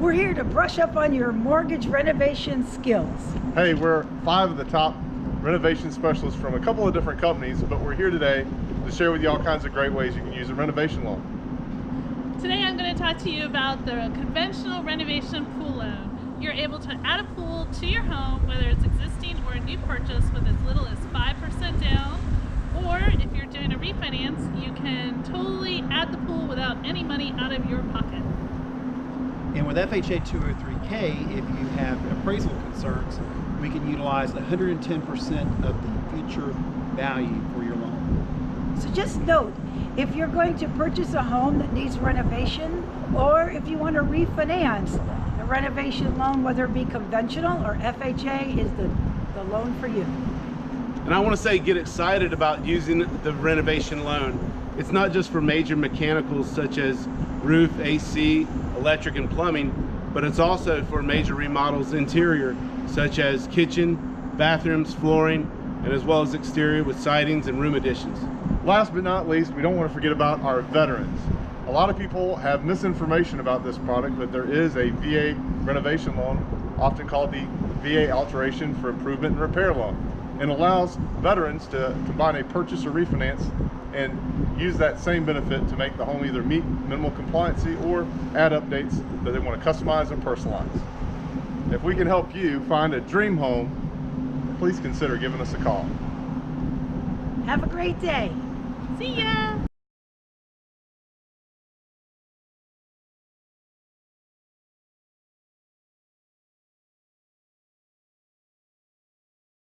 We're here to brush up on your mortgage renovation skills. Hey, we're 5 of the top renovation specialists from a couple of different companies, but we're here today to share with you all kinds of great ways you can use a renovation loan. Today I'm going to talk to you about the conventional renovation pool loan. You're able to add a pool to your home, whether it's existing or a new purchase, with as little as 5% down. Or if you're doing a refinance, you can totally add the pool without any money out of your pocket. And with FHA 203K, if you have appraisal concerns, we can utilize 110% of the future value for your loan. So just note, if you're going to purchase a home that needs renovation, or if you want to refinance, the renovation loan, whether it be conventional or FHA, is the loan for you. And I want to say, get excited about using the renovation loan. It's not just for major mechanicals such as roof, AC, electric, and plumbing, but it's also for major remodels interior, such as kitchen, bathrooms, flooring, and as well as exterior with sidings and room additions. Last but not least, we don't want to forget about our veterans. A lot of people have misinformation about this product, but there is a VA renovation loan, often called the VA Alteration for Improvement and Repair loan, and allows veterans to combine a purchase or refinance and use that same benefit to make the home either meet minimal compliancy or add updates that they want to customize and personalize. If we can help you find a dream home, please consider giving us a call. Have a great day. See ya!